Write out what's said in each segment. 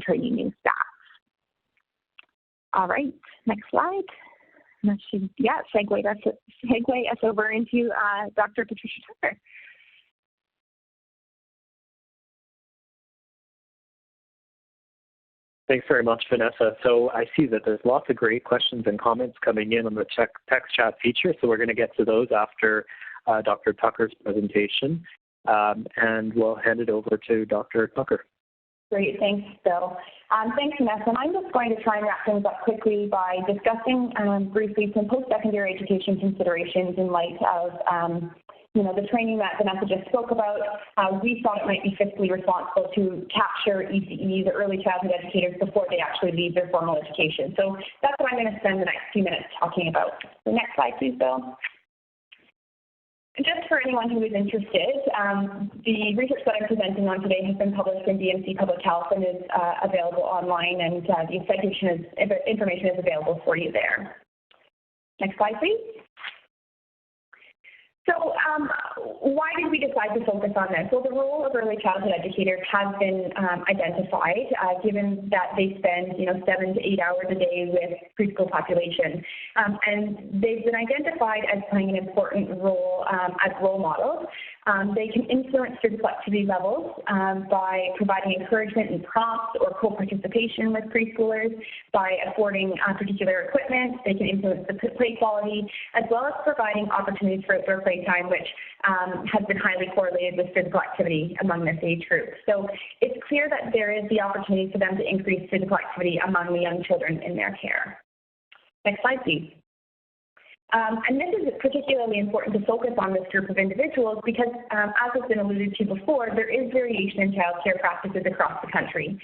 training new staff. All right, next slide. That should, segue us over into Dr. Patricia Tucker. Thanks very much, Vanessa. So I see that there's lots of great questions and comments coming in on the text chat feature, so we're going to get to those after Dr. Tucker's presentation, and we'll hand it over to Dr. Tucker. Great, thanks, Bill. Thanks, Vanessa. And I'm just going to try and wrap things up quickly by discussing briefly some post-secondary education considerations in light of the training that Vanessa just spoke about. We thought it might be fiscally responsible to capture ECE, the early childhood educators, before they actually leave their formal education. So that's what I'm going to spend the next few minutes talking about. The next slide, please, Bill. Just for anyone who is interested, the research that I'm presenting on today has been published in BMC Public Health and is available online, and the citation information is available for you there. Next slide, please. So why did we decide to focus on this? Well, the role of early childhood educators has been identified, given that they spend 7 to 8 hours a day with preschool population. And they've been identified as playing an important role as role models. They can influence physical activity levels by providing encouragement and prompts or co-participation with preschoolers, by affording particular equipment. They can influence the play quality, as well as providing opportunities for outdoor playtime, which has been highly correlated with physical activity among this age group. So it's clear that there is the opportunity for them to increase physical activity among the young children in their care. Next slide, please. And this is particularly important to focus on this group of individuals because, as has been alluded to before, there is variation in childcare practices across the country.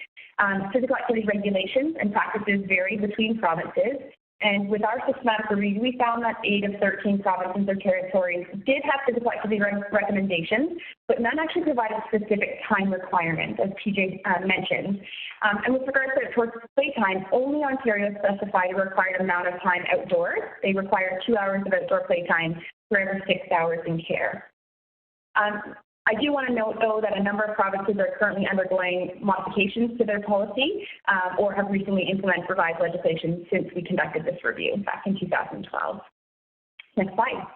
Physical activity regulations and practices vary between provinces. And with our systematic review, we found that 8 of 13 provinces or territories did have physical activity recommendations, but none actually provided specific time requirements, as PJ mentioned. And with regards to playtime, only Ontario specified a required amount of time outdoors. They required 2 hours of outdoor playtime for every 6 hours in care. I do want to note, though, that a number of provinces are currently undergoing modifications to their policy or have recently implemented revised legislation since we conducted this review back in 2012. Next slide.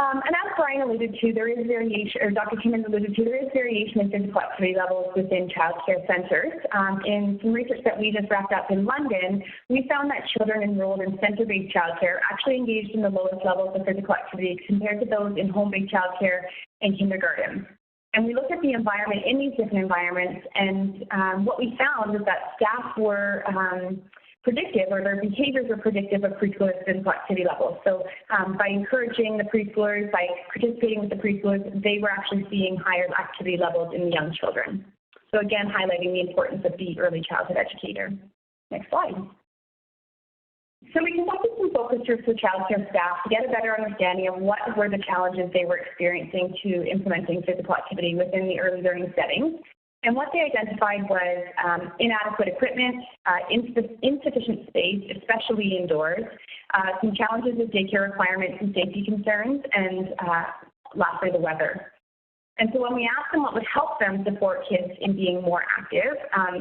And as Brian alluded to, there is variation, or Dr. Timmons alluded to, there is variation in physical activity levels within childcare centres. In some research that we just wrapped up in London, we found that children enrolled in centre-based childcare actually engaged in the lowest levels of physical activity compared to those in home-based childcare and kindergarten. And we looked at the environment in these different environments, and what we found was that staff were predictive, or their behaviors were predictive of preschoolers' physical activity levels. So by encouraging the preschoolers, by participating with the preschoolers, they were actually seeing higher activity levels in the young children. So again, highlighting the importance of the early childhood educator. Next slide. So we conducted some focus groups with childcare staff to get a better understanding of what were the challenges they were experiencing to implementing physical activity within the early learning settings. And what they identified was inadequate equipment, insufficient space, especially indoors, some challenges with daycare requirements and safety concerns, and lastly, the weather. And so when we asked them what would help them support kids in being more active,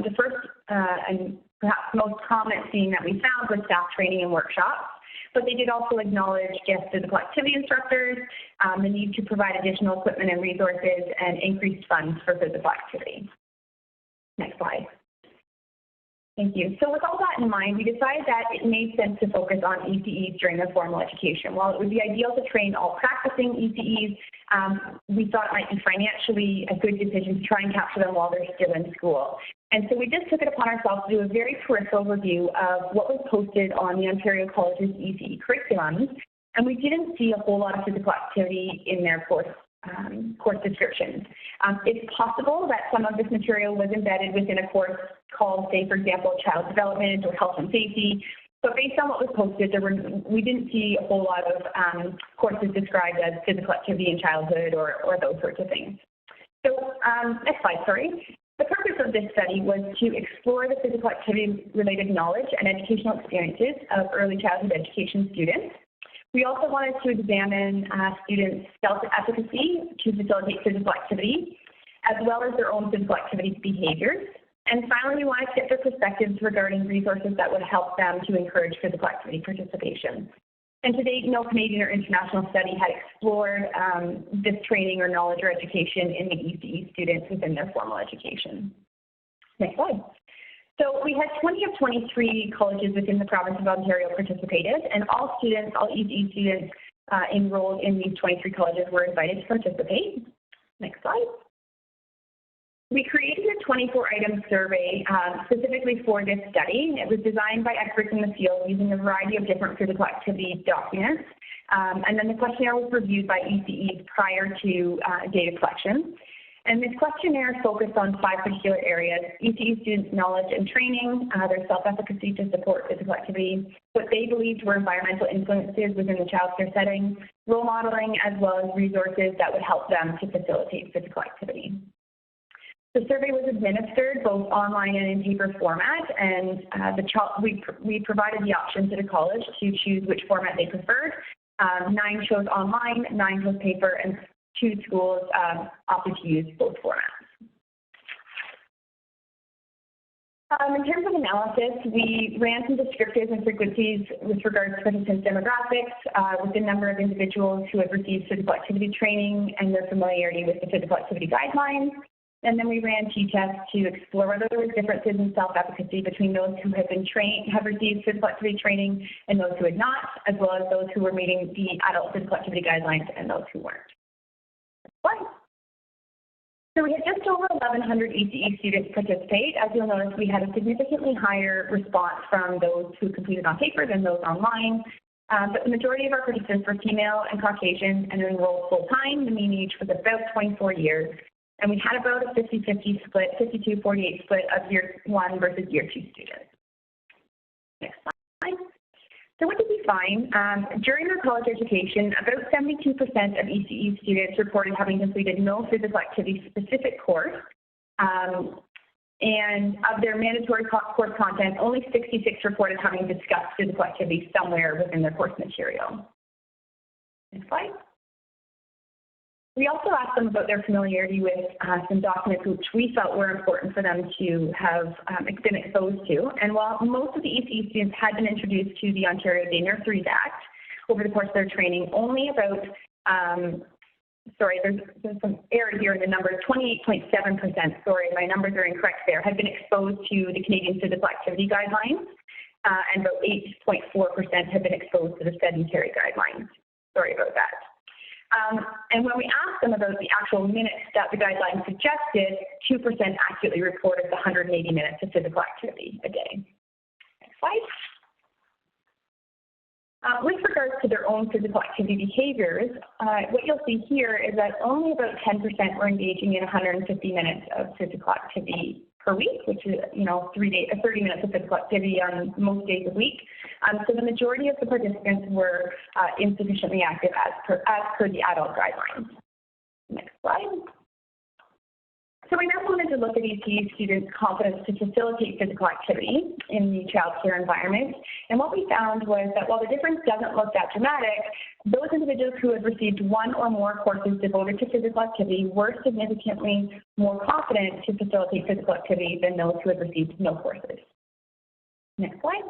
the first and perhaps most prominent theme that we found was staff training and workshops. But they did also acknowledge guest physical activity instructors, the need to provide additional equipment and resources, and increased funds for physical activity. Next slide. Thank you. So with all that in mind, we decided that it made sense to focus on ECEs during their formal education. While it would be ideal to train all practicing ECEs, we thought it might be financially a good decision to try and capture them while they're still in school. And so we just took it upon ourselves to do a very peripheral review of what was posted on the Ontario College's ECE curriculums, and we didn't see a whole lot of physical activity in their course descriptions. It's possible that some of this material was embedded within a course called, say, for example, Child Development or Health and Safety, but based on what was posted, we didn't see a whole lot of courses described as physical activity in childhood or those sorts of things. So next slide, sorry. The purpose of this study was to explore the physical activity-related knowledge and educational experiences of early childhood education students. We also wanted to examine students' self-efficacy to facilitate physical activity, as well as their own physical activity behaviors. And finally, we wanted to get their perspectives regarding resources that would help them to encourage physical activity participation. And to date, no Canadian or international study had explored this training or knowledge or education in the ECE students within their formal education. Next slide. So we had 20 of 23 colleges within the province of Ontario participated, and all ECE students enrolled in these 23 colleges were invited to participate. Next slide. We created a 24-item survey specifically for this study. It was designed by experts in the field using a variety of different physical activity documents. And then the questionnaire was reviewed by ECEs prior to data collection. And this questionnaire focused on 5 particular areas: ECE students' knowledge and training, their self-efficacy to support physical activity, what they believed were environmental influences within the childcare setting, role modeling, as well as resources that would help them to facilitate physical activity. The survey was administered both online and in paper format, and we provided the option to the college to choose which format they preferred. 9 chose online, 9 chose paper, and 2 schools opted to use both formats. In terms of analysis, we ran some descriptors and frequencies with regards to participant demographics, with the number of individuals who had received physical activity training and their familiarity with the physical activity guidelines. And then we ran t-tests to explore whether there were differences in self-efficacy between those who had received physical activity training and those who had not, as well as those who were meeting the adult physical activity guidelines and those who weren't. So we had just over 1,100 ECE students participate. As you'll notice, we had a significantly higher response from those who completed on paper than those online. But the majority of our participants were female and Caucasian and enrolled full-time. The mean age was about 24 years. And we had about a 50-50 split, 52-48 split of year 1 versus year 2 students. Next slide. So what did we find? During their college education, about 72% of ECE students reported having completed no physical activity specific course. And of their mandatory course content, only 66 reported having discussed physical activity somewhere within their course material. Next slide. We also asked them about their familiarity with some documents which we felt were important for them to have been exposed to. And while most of the ECE students had been introduced to the Ontario Day Nurseries Act over the course of their training, only about, there's some error here in the numbers, 28.7%, sorry, my numbers are incorrect there, had been exposed to the Canadian Physical Activity Guidelines, and about 8.4% had been exposed to the sedentary guidelines. Sorry about that. And when we asked them about the actual minutes that the guidelines suggested, 2% accurately reported the 180 minutes of physical activity a day. Next slide. With regards to their own physical activity behaviors, what you'll see here is that only about 10% were engaging in 150 minutes of physical activity per week, which is, 30 minutes of physical activity on most days of the week. So the majority of the participants were insufficiently active as per the adult guidelines. Next slide. So we now wanted to look at ECE students' competence to facilitate physical activity in the childcare environment. And what we found was that while the difference doesn't look that dramatic, those individuals who had received 1 or more courses devoted to physical activity were significantly more confident to facilitate physical activity than those who had received no courses. Next slide.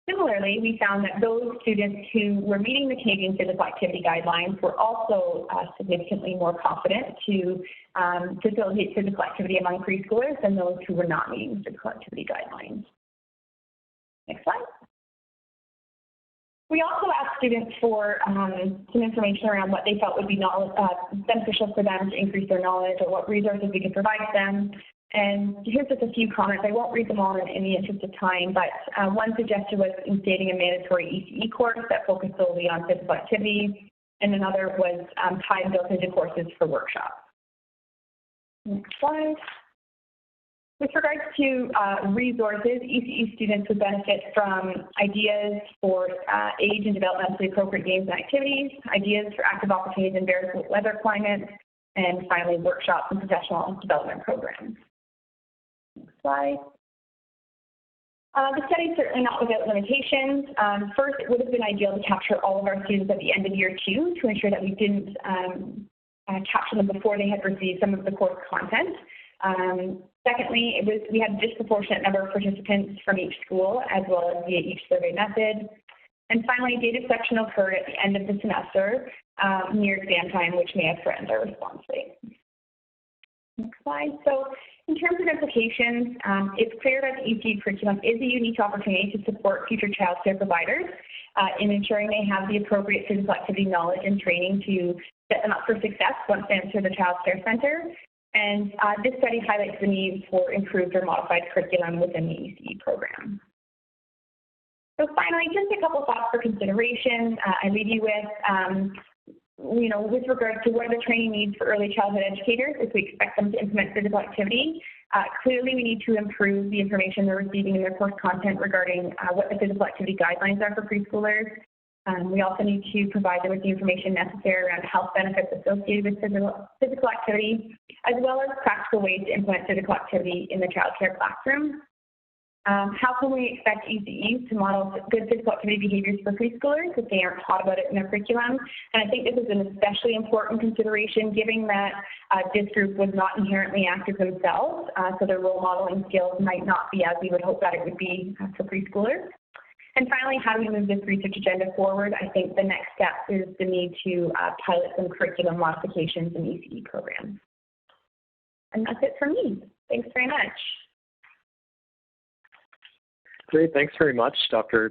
Similarly, we found that those students who were meeting the Canadian Physical Activity Guidelines were also significantly more confident to facilitate physical activity among preschoolers than those who were not meeting the Physical Activity Guidelines. Next slide. We also asked students for some information around what they felt would be beneficial for them to increase their knowledge, or what resources we could provide them. And here's just a few comments. I won't read them all in the interest of time, but one suggestion was instating a mandatory ECE course that focused solely on physical activity, and another was time built into courses for workshops. Next slide. With regards to resources, ECE students would benefit from ideas for age and developmentally appropriate games and activities, ideas for active opportunities in various weather climates, and finally workshops and professional development programs. Next slide. The study is certainly not without limitations. First, it would have been ideal to capture all of our students at the end of year 2 to ensure that we didn't capture them before they had received some of the course content. Secondly, we had a disproportionate number of participants from each school as well as via each survey method. And finally, data collection occurred at the end of the semester near exam time, which may have threatened our response rate. Next slide. So in terms of implications, it's clear that the ECE curriculum is a unique opportunity to support future childcare providers in ensuring they have the appropriate physical activity knowledge and training to set them up for success once they enter the childcare center. And this study highlights the need for improved or modified curriculum within the ECE program. So finally, just a couple thoughts for consideration. I leave you with, with regard to what are the training needs for early childhood educators if we expect them to implement physical activity. Clearly, we need to improve the information they're receiving in their course content regarding what the physical activity guidelines are for preschoolers. We also need to provide them with the information necessary around health benefits associated with physical activity, as well as practical ways to implement physical activity in the childcare classroom. How can we expect ECEs to model good physical activity behaviors for preschoolers if they aren't taught about it in their curriculum? And I think this is an especially important consideration given that this group was not inherently active themselves, so their role modeling skills might not be as we would hope that it would be for preschoolers. And finally, how do we move this research agenda forward? I think the next step is the need to pilot some curriculum modifications in ECE programs. And that's it for me. Thanks very much. Great, thanks very much, Dr.